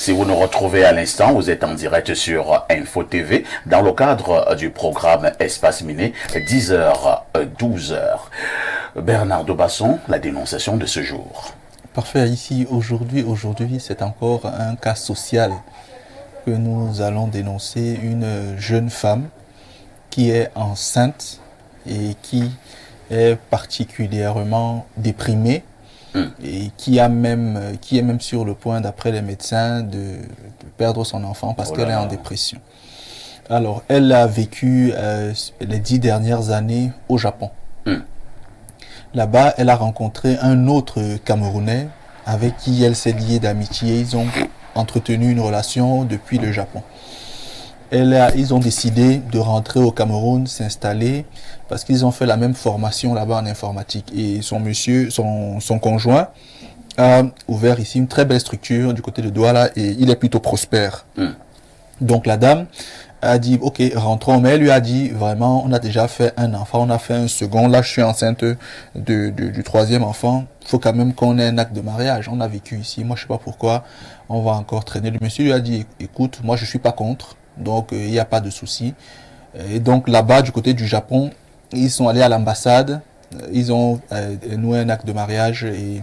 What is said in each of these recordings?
Si vous nous retrouvez à l'instant, vous êtes en direct sur Info TV dans le cadre du programme Espace Miné, 10h, 12h. Bernardo Basson, la dénonciation de ce jour. Parfait. Ici, aujourd'hui, c'est encore un cas social que nous allons dénoncer. Une jeune femme qui est enceinte et qui est particulièrement déprimée et qui est même sur le point, d'après les médecins, de perdre son enfant parce qu'elle est en dépression. Alors, elle a vécu les 10 dernières années au Japon. Là-bas, elle a rencontré un autre Camerounais avec qui elle s'est liée d'amitié. Ils ont entretenu une relation depuis le Japon. Ils ont décidé de rentrer au Cameroun, s'installer, parce qu'ils ont fait la même formation là-bas en informatique. Et son conjoint a ouvert ici une très belle structure du côté de Douala et il est plutôt prospère. Donc la dame a dit, ok, rentrons, mais elle lui a dit, vraiment, on a déjà fait un enfant, on a fait un second, là je suis enceinte du troisième enfant, il faut quand même qu'on ait un acte de mariage, on a vécu ici, moi je sais pas pourquoi, on va encore traîner. Le monsieur lui a dit, écoute, moi je suis pas contre, donc il n'y a pas de souci. Et donc là-bas, du côté du Japon, ils sont allés à l'ambassade, ils ont noué un acte de mariage et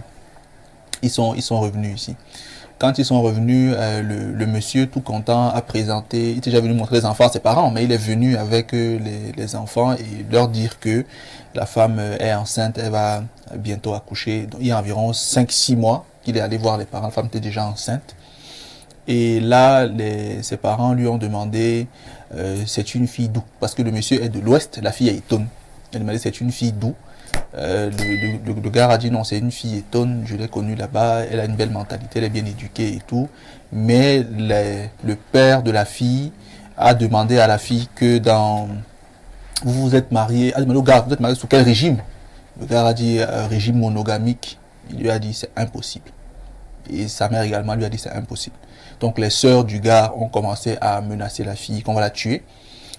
ils sont revenus ici. Quand ils sont revenus, le monsieur, tout content, a présenté, il était déjà venu montrer les enfants à ses parents, mais il est venu avec les enfants et leur dire que la femme est enceinte, elle va bientôt accoucher. Donc, il y a environ 5-6 mois qu'il est allé voir les parents, la femme était déjà enceinte. Et là, ses parents lui ont demandé, c'est une fille d'où? Parce que le monsieur est de l'Ouest, la fille est étonne. Elle demandait, c'est une fille d'où? Le gars a dit non, c'est une fille étonne, je l'ai connue là-bas, elle a une belle mentalité, elle est bien éduquée et tout. Mais le père de la fille a demandé à la fille que vous vous êtes marié, a demandé au gars, vous êtes marié sous quel régime? Le gars a dit régime monogamique. Il lui a dit c'est impossible. Et sa mère également lui a dit c'est impossible. Donc les sœurs du gars ont commencé à menacer la fille qu'on va la tuer.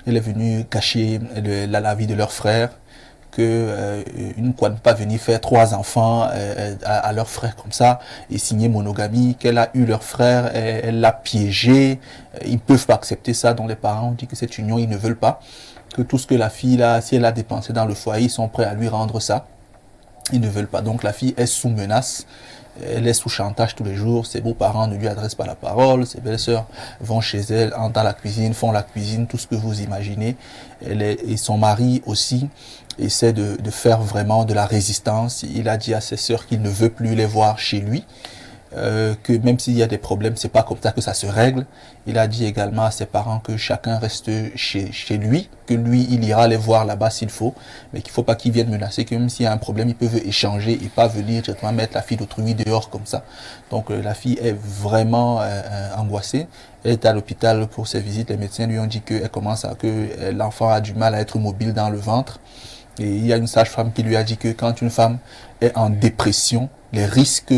Elle est venue cacher la vie de leur frère, une ne pas venir faire 3 enfants à leur frère comme ça et signer monogamie, qu'elle a eu leur frère, elle l'a piégé, ils ne peuvent pas accepter ça, donc les parents ont dit que cette union ils ne veulent pas, que tout ce que la fille là, si elle a dépensé dans le foyer, ils sont prêts à lui rendre ça, ils ne veulent pas, donc la fille est sous menace. Elle est sous chantage tous les jours, ses beaux-parents ne lui adressent pas la parole, ses belles-sœurs vont chez elle, entrent dans la cuisine, font la cuisine, tout ce que vous imaginez. Et son mari aussi essaie de faire vraiment de la résistance. Il a dit à ses sœurs qu'il ne veut plus les voir chez lui, que même s'il y a des problèmes, c'est pas comme ça que ça se règle. Il a dit également à ses parents que chacun reste chez lui, que lui, il ira les voir là-bas s'il faut, mais qu'il ne faut pas qu'ils viennent menacer, que même s'il y a un problème, ils peuvent échanger et pas venir directement mettre la fille d'autrui dehors comme ça. Donc la fille est vraiment angoissée. Elle est à l'hôpital pour ses visites. Les médecins lui ont dit que l'enfant a du mal à être mobile dans le ventre. Et il y a une sage-femme qui lui a dit que quand une femme est en dépression, les risques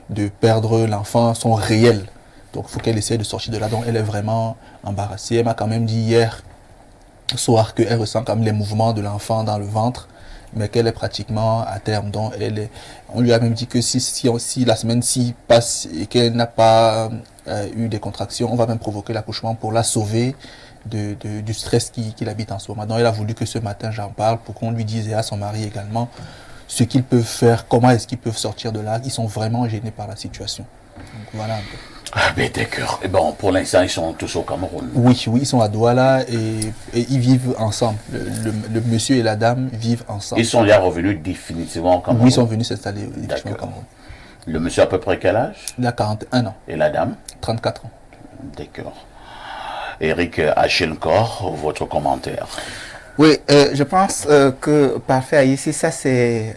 de perdre l'enfant sont réels. Donc il faut qu'elle essaie de sortir de là. Donc elle est vraiment embarrassée. Elle m'a quand même dit hier soir qu'elle ressent comme les mouvements de l'enfant dans le ventre, mais qu'elle est pratiquement à terme. Donc on lui a même dit que si la semaine-ci passe et qu'elle n'a pas eu des contractions, on va même provoquer l'accouchement pour la sauver du stress qu'il habite en ce moment. Donc elle a voulu que ce matin j'en parle pour qu'on lui dise, et à son mari également, ce qu'ils peuvent faire, comment est-ce qu'ils peuvent sortir de là. Ils sont vraiment gênés par la situation. Donc voilà un peu. Ah ben d'accord. Et bon, pour l'instant, ils sont tous au Cameroun. Oui, ils sont à Douala et ils vivent ensemble. Le monsieur et la dame vivent ensemble. Ils sont déjà revenus définitivement au Cameroun? Oui, ils sont venus s'installer au Cameroun. Le monsieur a à peu près quel âge? Il a 41 ans. Et la dame? 34 ans. D'accord. Eric Achenkor, votre commentaire? Oui, je pense que parfait ici, ça c'est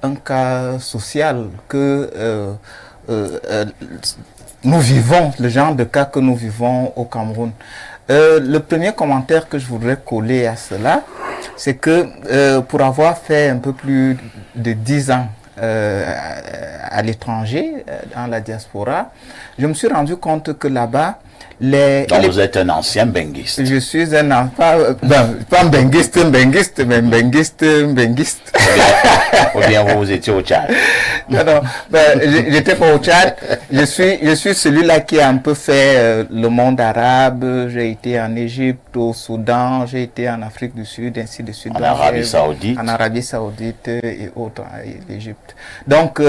un cas social que nous vivons, le genre de cas que nous vivons au Cameroun. Le premier commentaire que je voudrais coller à cela, c'est que pour avoir fait un peu plus de 10 ans à l'étranger, dans la diaspora, je me suis rendu compte que là-bas, Donc vous êtes un ancien benguiste. Je suis un enfant, pas benguiste, mais benguiste. Ou bien vous étiez au Tchad. Non, j'étais pas au Tchad. Je suis celui-là qui a un peu fait le monde arabe. J'ai été en Égypte, au Soudan, j'ai été en Afrique du Sud, ainsi de suite. En Arabie Saoudite. En Arabie Saoudite et autres, et l'Égypte. Donc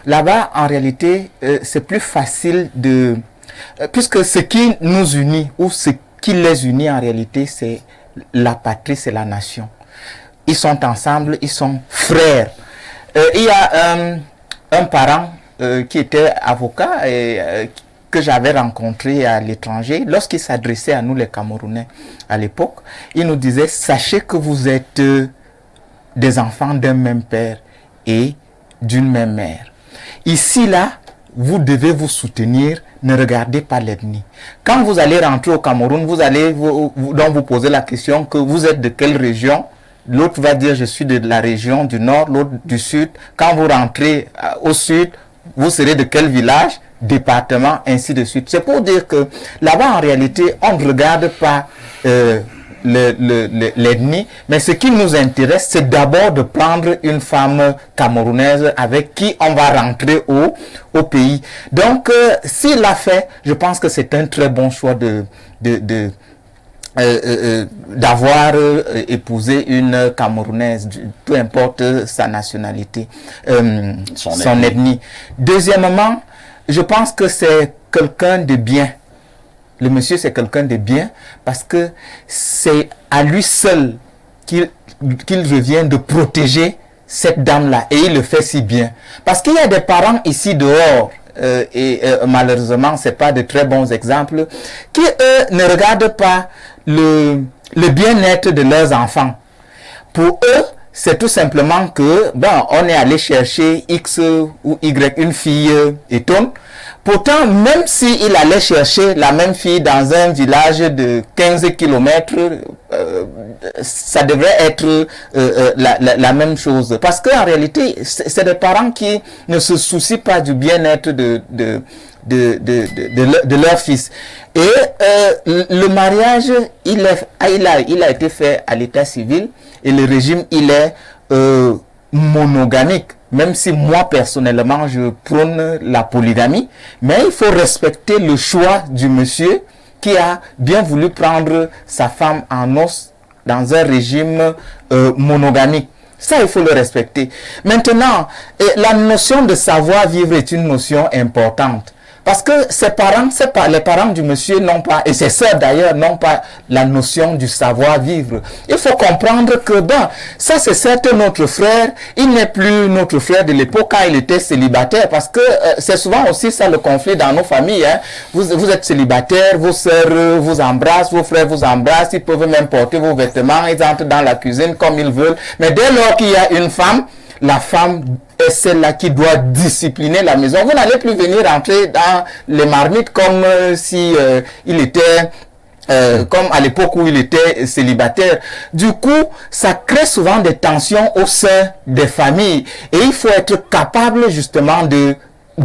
là-bas, en réalité, c'est plus facile de... puisque ce qui nous unit, ou ce qui les unit en réalité, c'est la patrie, c'est la nation. Ils sont ensemble, ils sont frères. Il y a un parent qui était avocat et que j'avais rencontré à l'étranger. Lorsqu'il s'adressait à nous les Camerounais à l'époque, il nous disait: sachez que vous êtes des enfants d'un même père et d'une même mère. Ici, là, vous devez vous soutenir, ne regardez pas l'ethnie. Quand vous allez rentrer au Cameroun, vous allez donc vous poser la question que vous êtes de quelle région. L'autre va dire: je suis de la région du nord, l'autre du sud. Quand vous rentrez au sud, vous serez de quel village, département, ainsi de suite. C'est pour dire que là-bas, en réalité, on ne regarde pas l'ethnie, mais ce qui nous intéresse, c'est d'abord de prendre une femme camerounaise avec qui on va rentrer au pays. Donc, s'il l'a fait, je pense que c'est un très bon choix d'avoir épousé une Camerounaise, peu importe sa nationalité, son ethnie. Deuxièmement, je pense que c'est quelqu'un de bien. Le monsieur, c'est quelqu'un de bien parce que c'est à lui seul qu'il revient de protéger cette dame-là. Et il le fait si bien. Parce qu'il y a des parents ici dehors, malheureusement, ce n'est pas de très bons exemples, qui, eux, ne regardent pas le bien-être de leurs enfants. Pour eux, c'est tout simplement que, on est allé chercher X ou Y, une fille étonne. Pourtant, même s'il allait chercher la même fille dans un village de 15 km, ça devrait être la même chose. Parce qu'en réalité, c'est des parents qui ne se soucient pas du bien-être de leur fils. Et le mariage, il a été fait à l'état civil et le régime, il est monogamique. Même si moi, personnellement, je prône la polygamie, mais il faut respecter le choix du monsieur qui a bien voulu prendre sa femme en os dans un régime monogamique. Ça, il faut le respecter. Maintenant, la notion de savoir-vivre est une notion importante. Parce que les parents du monsieur n'ont pas, et ses sœurs d'ailleurs, n'ont pas la notion du savoir-vivre. Il faut comprendre que, ça c'est certes notre frère, il n'est plus notre frère de l'époque quand il était célibataire, parce que c'est souvent aussi ça le conflit dans nos familles. Hein. Vous êtes célibataire, vos sœurs vous embrassent, vos frères vous embrassent, ils peuvent même porter vos vêtements, ils entrent dans la cuisine comme ils veulent. Mais dès lors qu'il y a une femme, la femme est celle-là qui doit discipliner la maison. Vous n'allez plus venir entrer dans les marmites comme si il était comme à l'époque où il était célibataire. Du coup, ça crée souvent des tensions au sein des familles. Et il faut être capable justement de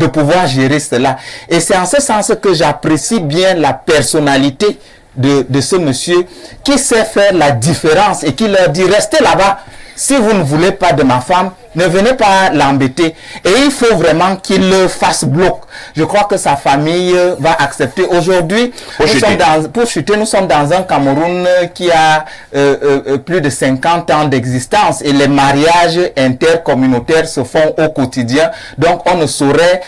pouvoir gérer cela. Et c'est en ce sens que j'apprécie bien la personnalité de ce monsieur qui sait faire la différence et qui leur dit: restez là-bas. Si vous ne voulez pas de ma femme, ne venez pas l'embêter. Et il faut vraiment qu'il fasse bloc. Je crois que sa famille va accepter. Aujourd'hui, nous sommes dans un Cameroun qui a plus de 50 ans d'existence. Et les mariages intercommunautaires se font au quotidien. Donc, on ne saurait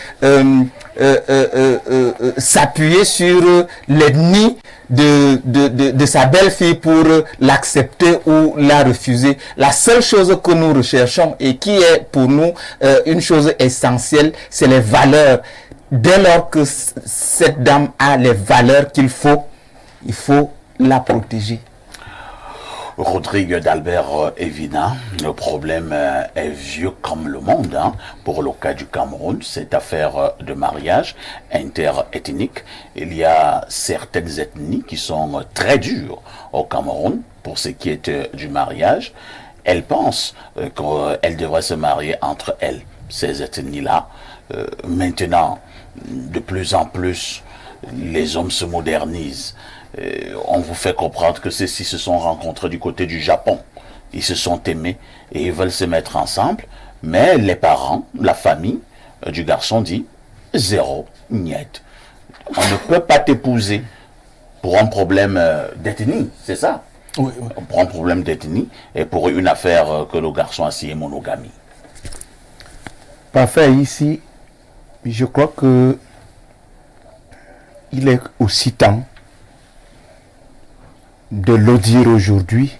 s'appuyer sur l'ethnie de sa belle-fille pour l'accepter ou la refuser. La seule chose que nous recherchons et qui est pour nous une chose essentielle, c'est les valeurs. Dès lors que cette dame a les valeurs qu'il faut, il faut la protéger. Rodrigue d'Albert Evina, le problème est vieux comme le monde. Pour le cas du Cameroun, cette affaire de mariage interethnique, il y a certaines ethnies qui sont très dures au Cameroun pour ce qui est du mariage. Elles pensent qu'elles devraient se marier entre elles, ces ethnies-là. Maintenant, de plus en plus, les hommes se modernisent. On vous fait comprendre que ceux-ci se sont rencontrés du côté du Japon. Ils se sont aimés et ils veulent se mettre ensemble. Mais les parents, la famille du garçon dit zéro, niet. On ne peut pas t'épouser pour un problème d'ethnie, c'est ça? Oui, oui. Pour un problème d'ethnie et pour une affaire que le garçon a signé monogamie. Parfait, ici, je crois que il est aussi temps de le dire aujourd'hui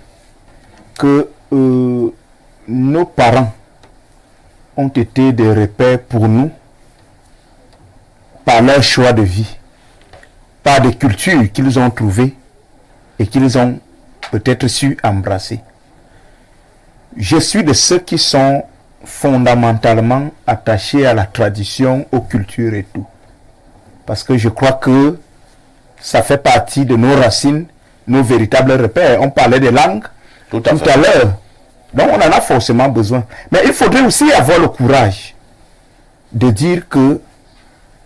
que nos parents ont été des repères pour nous par leur choix de vie, par des cultures qu'ils ont trouvées et qu'ils ont peut-être su embrasser. Je suis de ceux qui sont fondamentalement attachés à la tradition, aux cultures et tout. Parce que je crois que ça fait partie de nos racines, nos véritables repères. On parlait des langues tout à l'heure. Donc on en a forcément besoin. Mais il faudrait aussi avoir le courage de dire que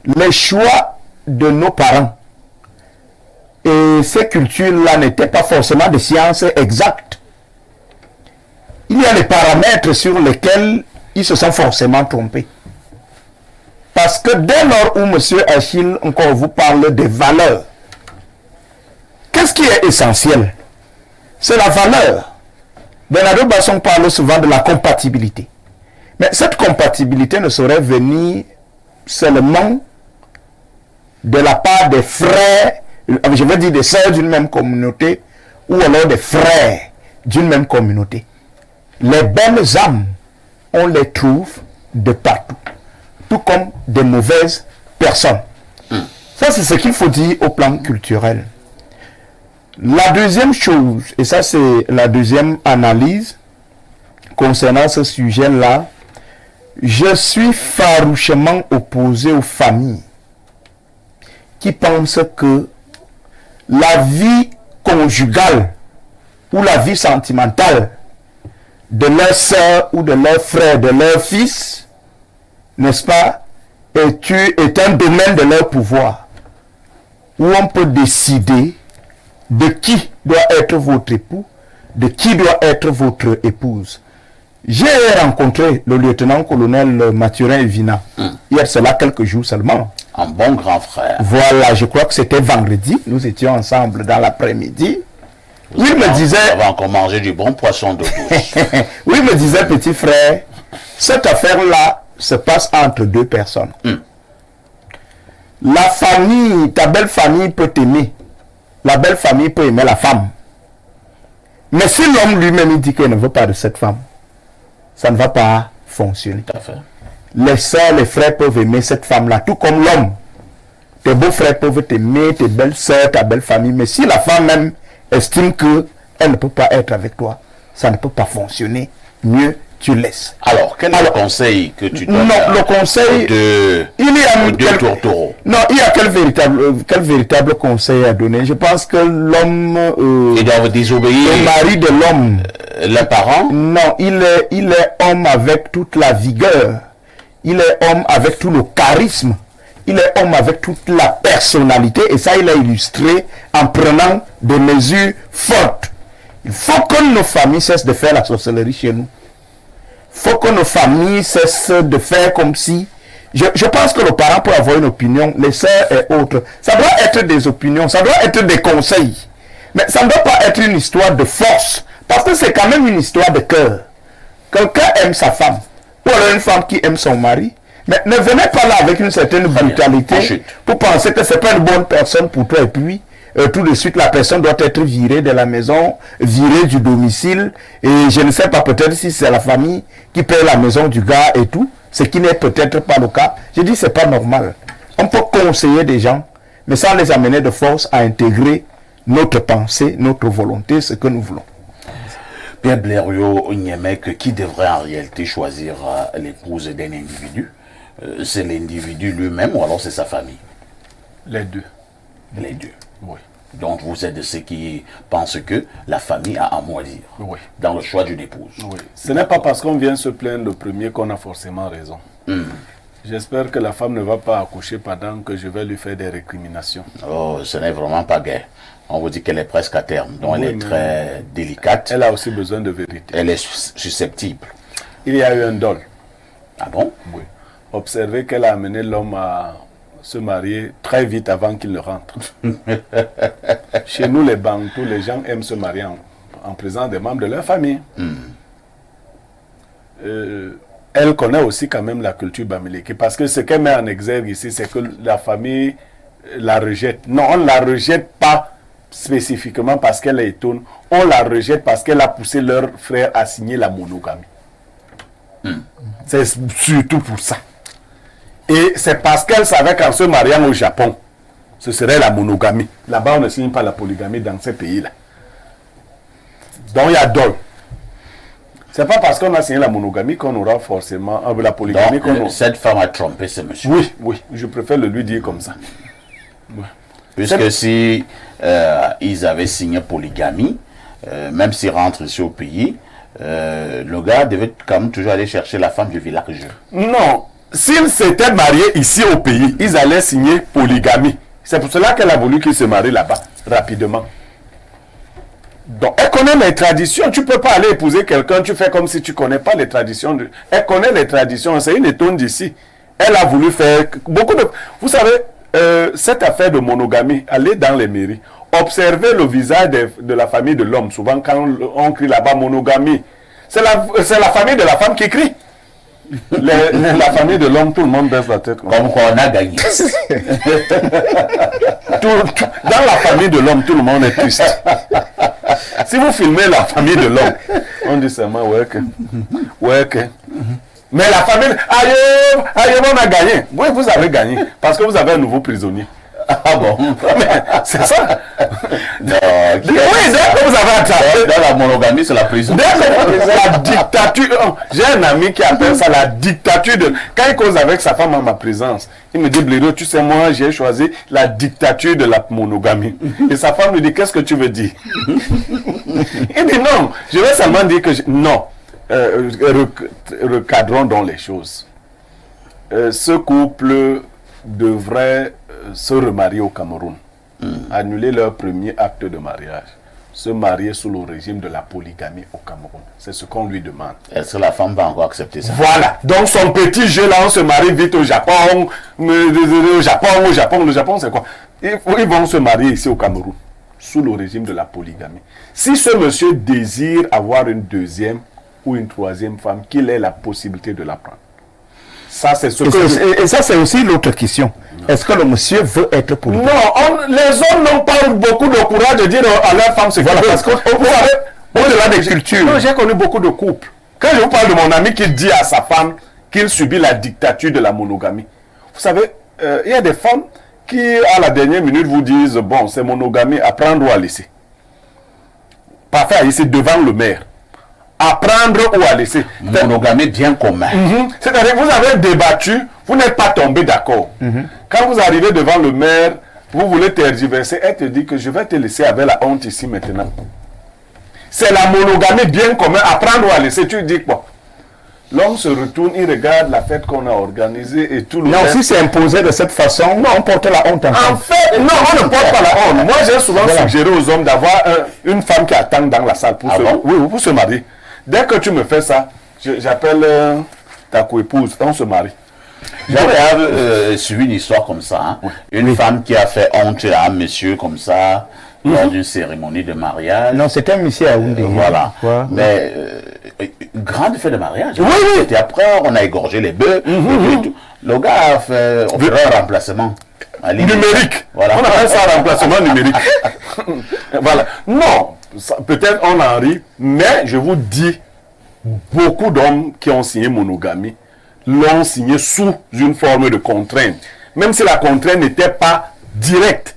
les choix de nos parents et ces cultures-là n'étaient pas forcément des sciences exactes. Il y a des paramètres sur lesquels ils se sont forcément trompés. Parce que dès lors où M. Achille encore vous parle des valeurs, qu'est-ce qui est essentiel? C'est la valeur. Bernardo Basson parle souvent de la compatibilité. Mais cette compatibilité ne saurait venir seulement de la part des frères, je veux dire des sœurs d'une même communauté, ou alors des frères d'une même communauté. Les bonnes âmes, on les trouve de partout, tout comme des mauvaises personnes. Ça, c'est ce qu'il faut dire au plan culturel. La deuxième chose, et ça c'est la deuxième analyse concernant ce sujet-là, je suis farouchement opposé aux familles qui pensent que la vie conjugale ou la vie sentimentale de leur soeur ou de leur frère, de leur fils, n'est-ce pas, est un domaine de leur pouvoir, où on peut décider de qui doit être votre époux, de qui doit être votre épouse. J'ai rencontré le lieutenant-colonel Mathurin Evina, il y a cela quelques jours seulement. Un bon grand frère. Voilà, je crois que c'était vendredi, nous étions ensemble dans l'après-midi. Il me disait... On va encore manger du bon poisson de douce. Oui, il me disait, petit frère, cette affaire-là se passe entre deux personnes. La famille, ta belle famille peut t'aimer. La belle famille peut aimer la femme. Mais si l'homme lui-même dit qu'il ne veut pas de cette femme, ça ne va pas fonctionner. Tout à fait. Les soeurs, les frères peuvent aimer cette femme-là, tout comme l'homme. Tes beaux-frères peuvent t'aimer, tes belles soeurs, ta belle famille. Mais si la femme même estime qu'elle ne peut pas être avec toi, ça ne peut pas fonctionner. Mieux, tu laisses. Alors, quel est le conseil que tu donnes? Non, le conseil... Non, il y a quel véritable conseil à donner? Je pense que l'homme... ils doivent désobéir. Le mari de l'homme... les parents? Non, il est homme avec toute la vigueur. Il est homme avec tout le charisme. Il est homme avec toute la personnalité. Et ça, il a illustré en prenant des mesures fortes. Il faut que nos familles cessent de faire la sorcellerie chez nous. Il faut que nos familles cessent de faire comme si... Je pense que le parent peut avoir une opinion, les sœurs et autres. Ça doit être des opinions, ça doit être des conseils. Mais ça ne doit pas être une histoire de force. Parce que c'est quand même une histoire de cœur. Quelqu'un aime sa femme. Ou alors une femme qui aime son mari. Mais ne venez pas là avec une certaine brutalité pour penser que ce n'est pas une bonne personne pour toi. Et puis, tout de suite, la personne doit être virée de la maison, virée du domicile. Et je ne sais pas, peut-être si c'est la famille qui paie la maison du gars et tout. Ce qui n'est peut-être pas le cas. Je dis, c'est pas normal. On peut conseiller des gens, mais sans les amener de force à intégrer notre pensée, notre volonté, ce que nous voulons. Pierre Blériot Niemek, qui devrait en réalité choisir l'épouse d'un individu? C'est l'individu lui-même ou alors c'est sa famille? Les deux. Les deux. Oui. Donc vous êtes de ceux qui pensent que la famille a un mot à dire dans le choix d'une épouse. Oui. Ce n'est pas parce qu'on vient se plaindre le premier qu'on a forcément raison. J'espère que la femme ne va pas accoucher pendant que je vais lui faire des récriminations. Oh, ce n'est vraiment pas gai. On vous dit qu'elle est presque à terme, donc elle est très délicate. Elle a aussi besoin de vérité. Elle est susceptible. Il y a eu un dol. Ah bon? Oui. Observez qu'elle a amené l'homme à se marier très vite avant qu'il ne rentre. Chez nous, les Bantous, les gens aiment se marier en présence des membres de leur famille. Elle connaît aussi quand même la culture bamileke, parce que ce qu'elle met en exergue ici, c'est que la famille la rejette. Non, on ne la rejette pas spécifiquement parce qu'elle est étonne, on la rejette parce qu'elle a poussé leur frère à signer la monogamie. C'est surtout pour ça. Et c'est parce qu'elle savait qu'en se mariant au Japon, ce serait la monogamie. Là-bas, on ne signe pas la polygamie dans ces pays-là. Donc il y a dol. C'est pas parce qu'on a signé la monogamie qu'on aura forcément la polygamie. Donc, cette femme a trompé ce monsieur. Oui, oui, je préfère le lui dire comme ça. Ouais. Puisque si ils avaient signé polygamie, même s'ils rentrent ici au pays, le gars devait quand même toujours aller chercher la femme du village. Non, s'ils s'étaient mariés ici au pays, ils allaient signer polygamie. C'est pour cela qu'elle a voulu qu'ils se marient là-bas, rapidement. Donc, elle connaît les traditions. Tu ne peux pas aller épouser quelqu'un, tu fais comme si tu ne connais pas les traditions. Elle connaît les traditions, c'est une étonne d'ici. Elle a voulu faire beaucoup de... Vous savez, cette affaire de monogamie, allez dans les mairies, observez le visage de la famille de l'homme. Souvent, quand on crie là-bas monogamie, c'est la famille de la femme qui crie. La famille de l'homme, tout le monde baisse la tête. Comme quoi on a gagné. Dans la famille de l'homme, tout le monde est triste. Si vous filmez la famille de l'homme, on dit seulement ouais que. Mais la famille, aïe, on a gagné. Oui, vous avez gagné parce que vous avez un nouveau prisonnier. Ah bon? C'est ça. Non, oui, dès que vous avez attrapé. Dans la monogamie, c'est la prison. La dictature. J'ai un ami qui appelle ça la dictature de. Quand il cause avec sa femme en ma présence, il me dit Blaireau, tu sais, moi, j'ai choisi la dictature de la monogamie. Et sa femme lui dit qu'est-ce que tu veux dire? Il dit non, je vais seulement dire que. Non. Recadrons donc les choses. Ce couple devrait se remarier au Cameroun, annuler leur premier acte de mariage, se marier sous le régime de la polygamie au Cameroun. C'est ce qu'on lui demande. Est-ce que la femme va encore accepter ça? Voilà. Donc son petit jeu là, on se marie vite au Japon. Au Japon, c'est quoi? Ils vont se marier ici au Cameroun, sous le régime de la polygamie. Si ce monsieur désire avoir une deuxième ou une troisième femme, qu'il ait la possibilité de la prendre. Ça, c'est ce et ça, c'est aussi l'autre question. Est-ce que le monsieur veut être polygame? Non, les hommes n'ont pas beaucoup de courage de dire à leur femme ce qu'ils veulent. Parce que, vous savez, au-delà des cultures. Non, j'ai connu beaucoup de couples. Quand je vous parle de mon ami qui dit à sa femme qu'il subit la dictature de la monogamie, vous savez, il y a des femmes qui, à la dernière minute, vous disent bon, c'est monogamie, à prendre ou à laisser. Parfait, à laisser devant le maire. À prendre ou à laisser. Monogamie bien commun. C'est-à-dire vous avez débattu, vous n'êtes pas tombé d'accord. Quand vous arrivez devant le maire, vous voulez tergiverser, elle te dit que je vais te laisser avec la honte ici maintenant. C'est la monogamie bien commun, à prendre ou à laisser. Tu dis quoi? L'homme se retourne, il regarde la fête qu'on a organisée et tout le Non, si c'est imposé de cette façon, non, on porte la honte en fait, non, on ne porte pas la honte. Moi, j'ai souvent suggéré aux hommes d'avoir une femme qui attend dans la salle pour, pour se marier. Dès que tu me fais ça, j'appelle ta coépouse, on se marie. J'avais suivi une histoire comme ça. Hein. Oui. Une femme qui a fait honte à un monsieur comme ça, lors d'une cérémonie de mariage. Non, c'était un monsieur à Oundé. Voilà. Mais grande fête de mariage. Oui, oui. Et après, on a égorgé les bœufs. Le gars a fait un remplacement. Numérique. Voilà. On appelle ça un remplacement numérique. Voilà. Non, peut-être on en rit, mais je vous dis, beaucoup d'hommes qui ont signé monogamie l'ont signé sous une forme de contrainte. Même si la contrainte n'était pas directe.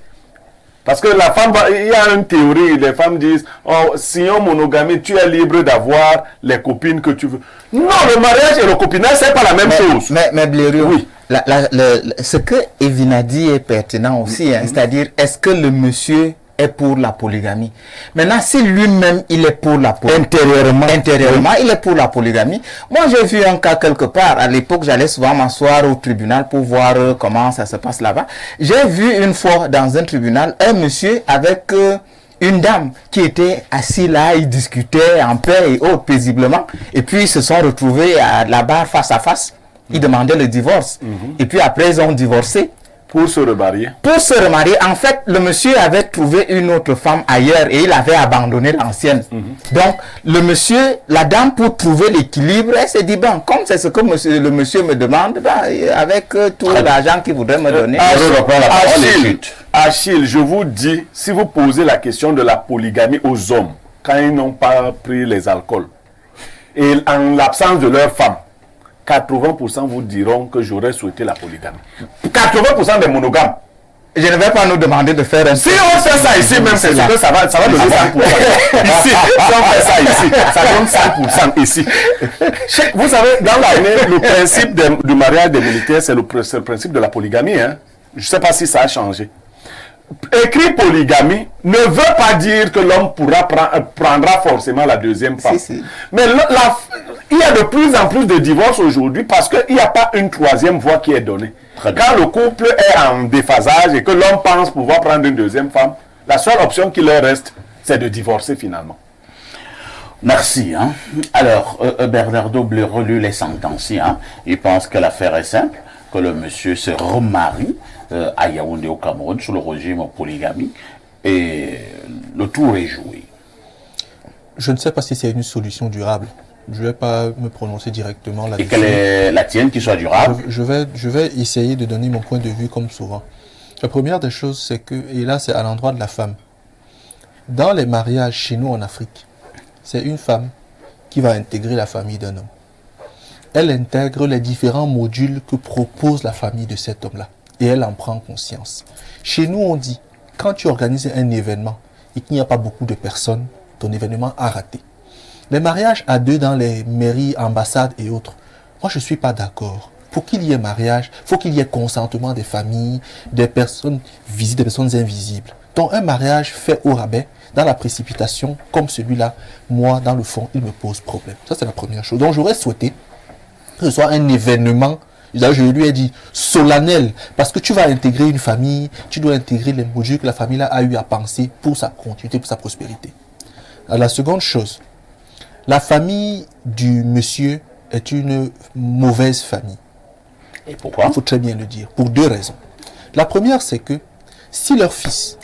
Parce que la femme, il y a une théorie, les femmes disent, oh, signons monogamie, tu es libre d'avoir les copines que tu veux. Non, le mariage et le copinage, c'est pas la même chose. Mais Blaireau, oui. Ce que Evina dit est pertinent aussi, hein, c'est-à-dire, est-ce que le monsieur est pour la polygamie. Maintenant, si lui-même, il est pour la polygamie, Intérieurement, il est pour la polygamie. Moi, j'ai vu un cas quelque part. À l'époque, j'allais souvent m'asseoir au tribunal pour voir comment ça se passe là-bas. J'ai vu une fois dans un tribunal un monsieur avec une dame qui était assise là, ils discutaient en paix et autres, paisiblement. Et puis, ils se sont retrouvés à la barre face à face. Ils demandaient le divorce. Et puis après, ils ont divorcé. pour se remarier. Pour se remarier, en fait, le monsieur avait trouvé une autre femme ailleurs et il avait abandonné l'ancienne. Donc, le monsieur, la dame, pour trouver l'équilibre, elle s'est dit, bon, comme c'est ce que le monsieur me demande, ben, avec tout l'argent qu'il voudrait me donner. Achille, je vous dis, si vous posez la question de la polygamie aux hommes, quand ils n'ont pas pris les alcools, et en l'absence de leur femme, 80% vous diront que j'aurais souhaité la polygamie. 80% des monogames. Je ne vais pas nous demander de faire un... Si on fait ça ici, même, c'est sûr que ça va donner 100%. Ici, si on fait ça ici, ça donne 100% ici. Vous savez, dans l'année, le principe du mariage des militaires, c'est le principe de la polygamie. Hein. Je ne sais pas si ça a changé. Écrit polygamie ne veut pas dire que l'homme prendra forcément la deuxième femme. Mais il y a de plus en plus de divorces aujourd'hui parce qu'il n'y a pas une troisième voie qui est donnée. Quand le couple est en déphasage et que l'homme pense pouvoir prendre une deuxième femme, la seule option qui leur reste, c'est de divorcer finalement. Merci. Hein. Alors, Bernardo Bleurelu les sentencié. Hein. Il pense que l'affaire est simple, que le monsieur se remarie à Yaoundé au Cameroun sous le régime polygamie et le tour est joué. Je ne sais pas si c'est une solution durable. Je ne vais pas me prononcer directement là-dessus. Et quelle est la tienne qui soit durable? Je vais essayer de donner mon point de vue comme souvent. La première des choses, c'est que, et là c'est à l'endroit de la femme, dans les mariages chez nous en Afrique, c'est une femme qui va intégrer la famille d'un homme. Elle intègre les différents modules que propose la famille de cet homme-là. Et elle en prend conscience. Chez nous, on dit, quand tu organises un événement et qu'il n'y a pas beaucoup de personnes, ton événement a raté. Les mariages à deux dans les mairies, ambassades et autres, moi je ne suis pas d'accord. Pour qu'il y ait mariage, il faut qu'il y ait consentement des familles, des personnes visibles, des personnes invisibles. Donc un mariage fait au rabais, dans la précipitation, comme celui-là, moi, dans le fond, il me pose problème. Ça, c'est la première chose. Donc j'aurais souhaité que ce soit un événement, je lui ai dit, solennel, parce que tu vas intégrer une famille, tu dois intégrer les modules que la famille a eu à penser pour sa continuité, pour sa prospérité. Alors, la seconde chose, la famille du monsieur est une mauvaise famille. Et pourquoi? Il faut très bien le dire, pour deux raisons. La première, c'est que si leur fils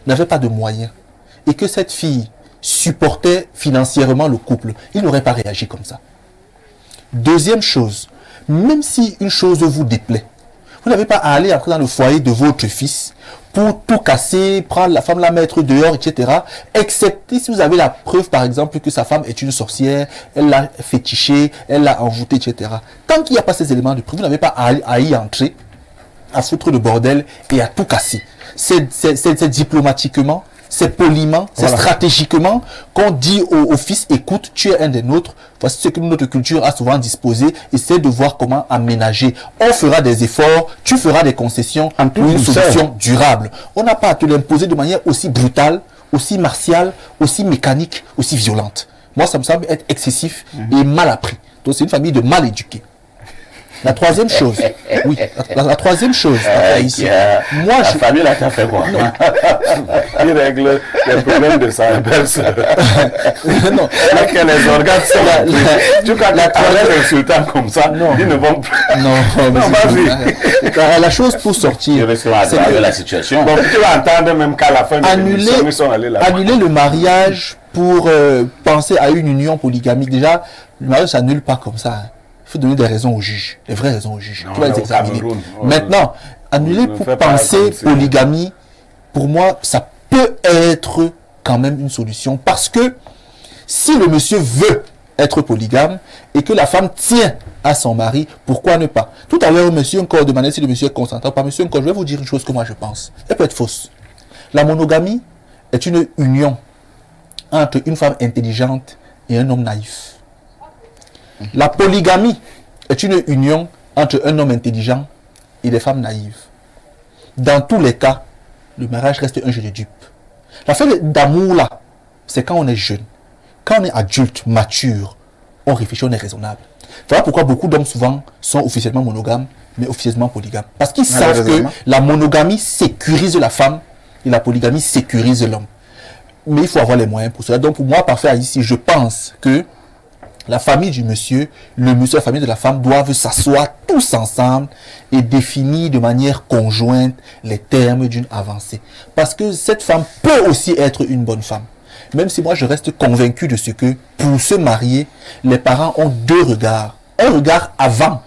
n'avait pas de moyens et que cette fille supportait financièrement le couple, il n'aurait pas réagi comme ça. Deuxième chose, même si une chose vous déplaît, vous n'avez pas à aller entrer dans le foyer de votre fils pour tout casser, prendre la femme, la mettre dehors, etc. Excepté si vous avez la preuve, par exemple, que sa femme est une sorcière, elle l'a fétichée, elle l'a envoûtée, etc. Tant qu'il n'y a pas ces éléments de preuve, vous n'avez pas à y entrer, à foutre le bordel et à tout casser. C'est diplomatiquement, c'est poliment, c'est stratégiquement qu'on dit au fils, écoute, tu es un des nôtres, voici ce que notre culture a souvent disposé, essaie de voir comment aménager. On fera des efforts, tu feras des concessions pour une solution durable. On n'a pas à te l'imposer de manière aussi brutale, aussi martiale, aussi mécanique, aussi violente. Moi, ça me semble être excessif et mal appris. Donc, c'est une famille de mal éduqués. La troisième chose, oui, la troisième chose, ici, moi, la famille là, t'as fait quoi? Il règle les problèmes de sa belle-sœur. Non, que les organes sont tu quand la troisième insultant comme ça, ils ne vont plus. Non, vas-y. La chose pour sortir, c'est que la situation. Donc tu vas entendre même qu'à la fin de l'émission, ils sont allés là. Annuler le mariage pour penser à une union polygamique. Déjà, le mariage s'annule pas comme ça. Il faut donner des raisons au juge, les vraies raisons au juge. Tu vas les examiner. Maintenant, annuler pour penser polygamie, pour moi, ça peut être quand même une solution. Parce que si le monsieur veut être polygame et que la femme tient à son mari, pourquoi ne pas? Tout à l'heure, monsieur encore demandait si le monsieur est consentant. Pas monsieur encore, je vais vous dire une chose que moi je pense. Elle peut être fausse. La monogamie est une union entre une femme intelligente et un homme naïf. La polygamie est une union entre un homme intelligent et des femmes naïves. Dans tous les cas, le mariage reste un jeu de dupes. L'affaire d'amour, là, c'est quand on est jeune. Quand on est adulte, mature, on réfléchit, on est raisonnable. Voilà pourquoi beaucoup d'hommes, souvent, sont officiellement monogames, mais officieusement polygames. Parce qu'ils savent que la monogamie sécurise la femme et la polygamie sécurise l'homme. Mais il faut avoir les moyens pour cela. Donc, pour moi, parfait ici, je pense que la famille du monsieur, le monsieur, la famille de la femme doivent s'asseoir tous ensemble et définir de manière conjointe les termes d'une avancée. Parce que cette femme peut aussi être une bonne femme. Même si moi je reste convaincu de ce que pour se marier, les parents ont deux regards. Un regard avant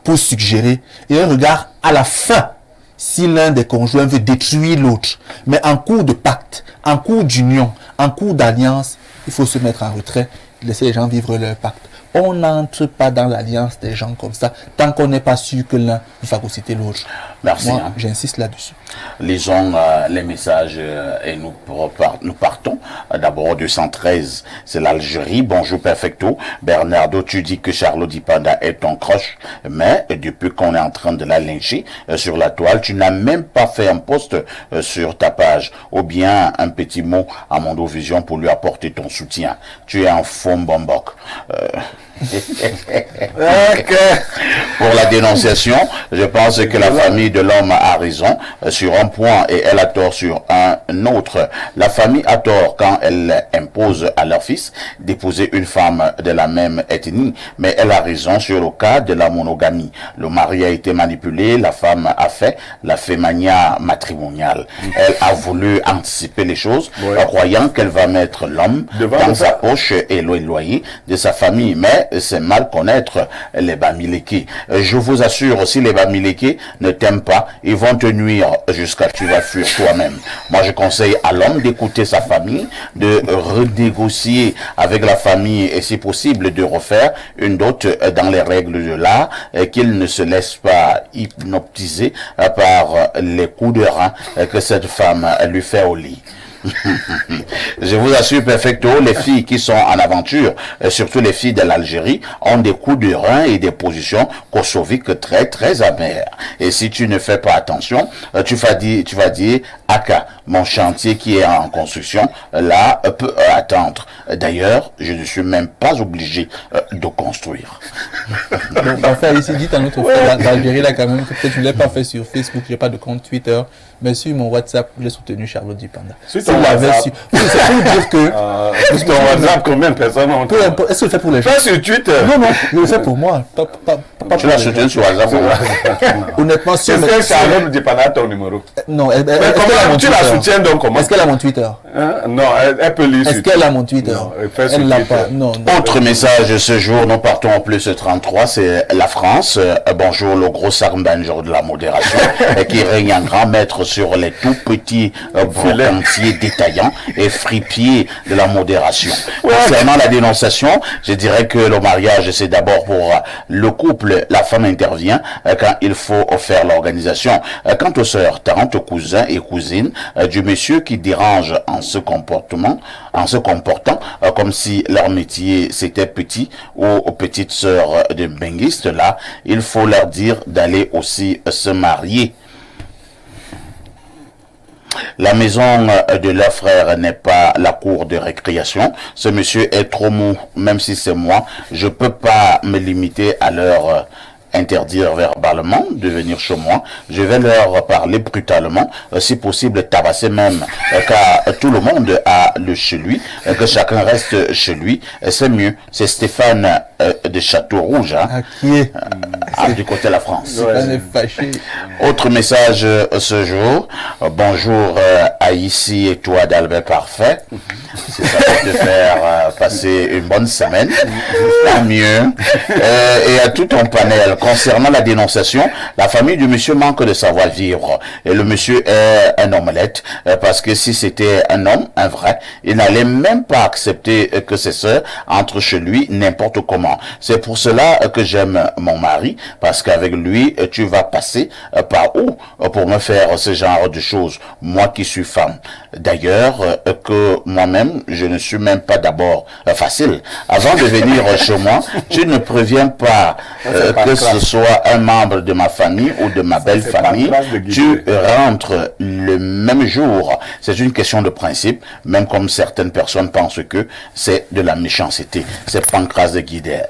pour suggérer et un regard à la fin si l'un des conjoints veut détruire l'autre. Mais en cours de pacte, en cours d'union, en cours d'alliance, il faut se mettre en retrait, laisser les gens vivre leur pacte. On n'entre pas dans l'alliance des gens comme ça tant qu'on n'est pas sûr que l'un va phagocyter l'autre. Merci. Moi, j'insiste là-dessus. Lisons les messages et nous partons. D'abord 213, c'est l'Algérie. Bonjour Perfecto. Bernardo, tu dis que Charlotte Dipanda est ton crush, mais depuis qu'on est en train de la lyncher sur la toile, tu n'as même pas fait un post sur ta page ou bien un petit mot à Mondovision pour lui apporter ton soutien. Tu es un faux bombok. Pour la dénonciation, je pense que la famille de l'homme a raison sur un point et elle a tort sur un autre. La famille a tort quand elle impose à leur fils d'épouser une femme de la même ethnie, mais elle a raison sur le cas de la monogamie. Le mari a été manipulé, la femme a fait la fémania matrimoniale. Elle a voulu anticiper les choses, croyant qu'elle va mettre l'homme dans sa poche et l'éloigner de sa famille, mais c'est mal connaître les Bamileke. Je vous assure, si les Bamileke ne t'aiment pas, ils vont te nuire jusqu'à ce que tu vas fuir toi-même. Moi, je conseille à l'homme d'écouter sa famille, de renégocier avec la famille et si possible de refaire une dot dans les règles de l'art, qu'il ne se laisse pas hypnotiser par les coups de rein que cette femme lui fait au lit. Je vous assure perfecto, les filles qui sont en aventure, surtout les filles de l'Algérie, ont des coups de rein et des positions kosoviques très très amères. Et si tu ne fais pas attention, tu vas dire Aka, mon chantier qui est en construction, là peut attendre. D'ailleurs, je ne suis même pas obligé de construire. Donc, enfin, ici, dites à notre frère d'Algérie, là, quand même, que peut-être je ne l'ai pas fait sur Facebook, j'ai pas de compte Twitter, mais sur mon WhatsApp, j'ai soutenu Charlotte Dipanda. Sur ton WhatsApp. Oui, c'est pour dire que. Sur ton WhatsApp, combien de personnes ont. Peu importe, est-ce que je le fais pour les gens? Pas sur Twitter. Non, je le fais pour moi. Tu l'as soutenu sur WhatsApp. Honnêtement, si est-ce que Charlotte Dipanda a ton numéro? Non, mais comment tu la soutiens donc comment? Est-ce qu'elle a mon Twitter? Non, elle peut lire. Est-ce qu'elle a mon Twitter? Non, elle l'a pas. Non. Autre message ce jour, nous partons en plus 33, c'est la France. Bonjour le gros sarbanjo de la modération qui règne en grand maître sur les tout petits brocantiers détaillants et fripiers de la modération. Concernant la dénonciation, je dirais que le mariage c'est d'abord pour le couple, la femme intervient quand il faut faire l'organisation. Quant aux sœurs, tantes, cousins et cousines du monsieur qui dérange en se comportant comme si leur métier c'était petit ou aux petites sœurs de benguistes là, il faut leur dire d'aller aussi se marier. La maison de leur frère n'est pas la cour de récréation. Ce monsieur est trop mou, même si c'est moi, je peux pas me limiter à leur interdire verbalement de venir chez moi. Je vais leur parler brutalement, si possible tabasser même, car tout le monde a le chez lui, que chacun reste chez lui. C'est mieux. C'est Stéphane de Château-Rouge, hein, qui est du côté de la France. Stéphane est fâché. Autre message ce jour. Bonjour à ici et toi d'Albert Parfait. Si ça peut te faire passer une bonne semaine, tant mieux. Et à tout ton panel. Concernant la dénonciation, la famille du monsieur manque de savoir-vivre. Et le monsieur est un omelette, parce que si c'était un homme, un vrai, il n'allait même pas accepter que ses sœurs entrent chez lui n'importe comment. C'est pour cela que j'aime mon mari, parce qu'avec lui, tu vas passer par où pour me faire ce genre de choses, moi qui suis femme. D'ailleurs, que moi-même, je ne suis même pas d'abord facile. Avant de venir chez moi, tu ne préviens pas que ce soit un membre de ma famille ou de ma belle c'est pas famille, grâce de guider. tu rentres le même jour. C'est une question de principe, même comme certaines personnes pensent que c'est de la méchanceté. C'est Pancras de Guider.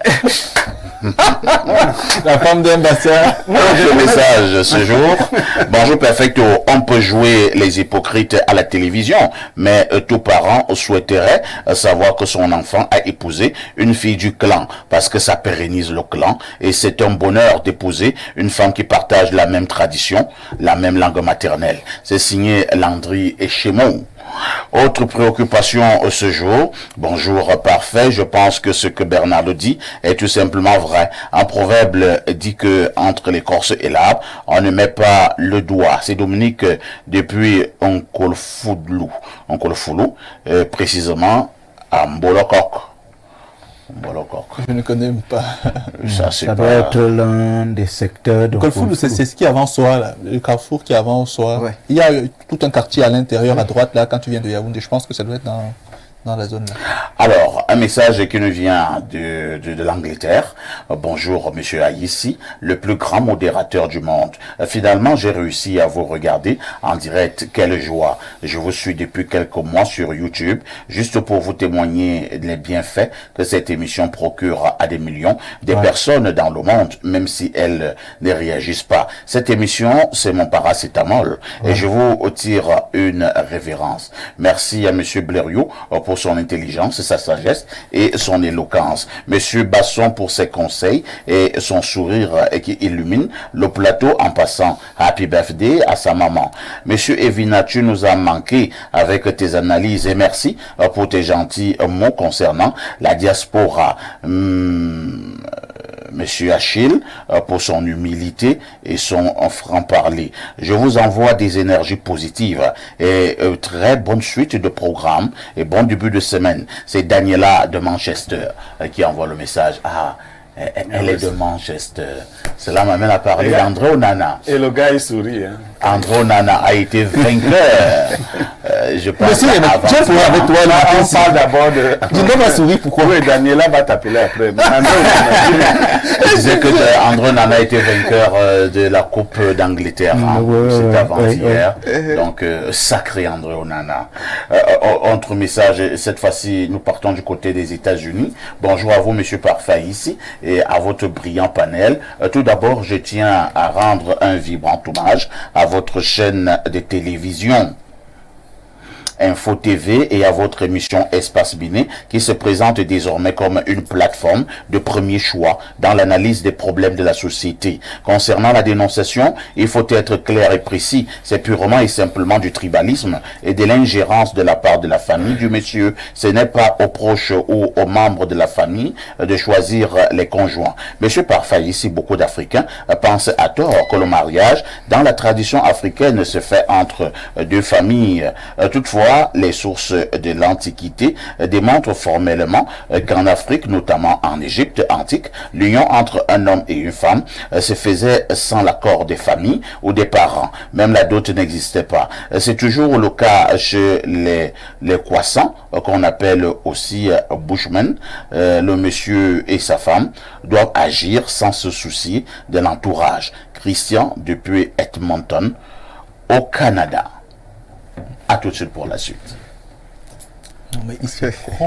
La femme d'un bassin. Autre message ce jour. Bonjour Perfecto. On peut jouer les hypocrites à la télévision, mais tout parent souhaiterait savoir que son enfant a épousé une fille du clan, parce que ça pérennise le clan, et c'est un bonheur d'épouser une femme qui partage la même tradition, la même langue maternelle. C'est signé Landry et Chémon. Autre préoccupation ce jour, bonjour parfait, je pense que ce que Bernardo dit est tout simplement vrai. Un proverbe dit que entre l'écorce et l'arbre, on ne met pas le doigt. C'est Dominique depuis Onkolfoulou, précisément à Mbolokok. Je ne connais pas. Ça doit être l'un des secteurs de Kolfoulou, c'est ce qui est avant Soa, là, le carrefour qui est avant Soa. Ouais. Il y a tout un quartier à l'intérieur, à droite, là, quand tu viens de Yaoundé. Je pense que ça doit être dans la zone là. Alors, un message qui nous vient de l'Angleterre. Bonjour, monsieur Aïssi, le plus grand modérateur du monde. Finalement, j'ai réussi à vous regarder en direct. Quelle joie. Je vous suis depuis quelques mois sur YouTube, juste pour vous témoigner les bienfaits que cette émission procure à des millions de personnes dans le monde, même si elles ne réagissent pas. Cette émission, c'est mon paracétamol. Et je vous tire une révérence. Merci à monsieur Blériot pour son intelligence, sa sagesse et son éloquence. Monsieur Basson pour ses conseils et son sourire qui illumine le plateau en passant Happy Birthday à sa maman. Monsieur Evina, tu nous as manqué avec tes analyses et merci pour tes gentils mots concernant la diaspora. Monsieur Achille, pour son humilité et son franc-parler. Je vous envoie des énergies positives et très bonne suite de programme et bon début de semaine. C'est Daniela de Manchester qui envoie le message. Ah, elle est de Manchester. Cela m'amène à parler d'André Onana. Et le gars, il sourit. Hein. André Onana a été vainqueur. Je pense Monsieur, tiens pour avec toi là. On parle d'abord de... Je ne dois pas sourire, pourquoi? Oui, Daniela va t'appeler après. Mais je disais que André Onana a été vainqueur de la Coupe d'Angleterre. C'est avant-hier. Donc, sacré André Onana. Autre message, cette fois-ci, nous partons du côté des États-Unis. Bonjour à vous, monsieur Parfait, ici, et à votre brillant panel. Tout d'abord, je tiens à rendre un vibrant hommage à votre chaîne de télévision Info TV et à votre émission Espace Biné qui se présente désormais comme une plateforme de premier choix dans l'analyse des problèmes de la société. Concernant la dénonciation, il faut être clair et précis. C'est purement et simplement du tribalisme et de l'ingérence de la part de la famille du monsieur. Ce n'est pas aux proches ou aux membres de la famille de choisir les conjoints. Monsieur Parfait, ici beaucoup d'Africains pensent à tort que le mariage dans la tradition africaine se fait entre deux familles. Toutefois, les sources de l'Antiquité démontrent formellement qu'en Afrique, notamment en Égypte antique, l'union entre un homme et une femme se faisait sans l'accord des familles ou des parents. Même la dot n'existait pas. C'est toujours le cas chez les Croissants, qu'on appelle aussi Bushmen. Le monsieur et sa femme doivent agir sans se soucier de l'entourage. Christian depuis Edmonton, au Canada. À tout de suite pour la suite. Non, mais ici,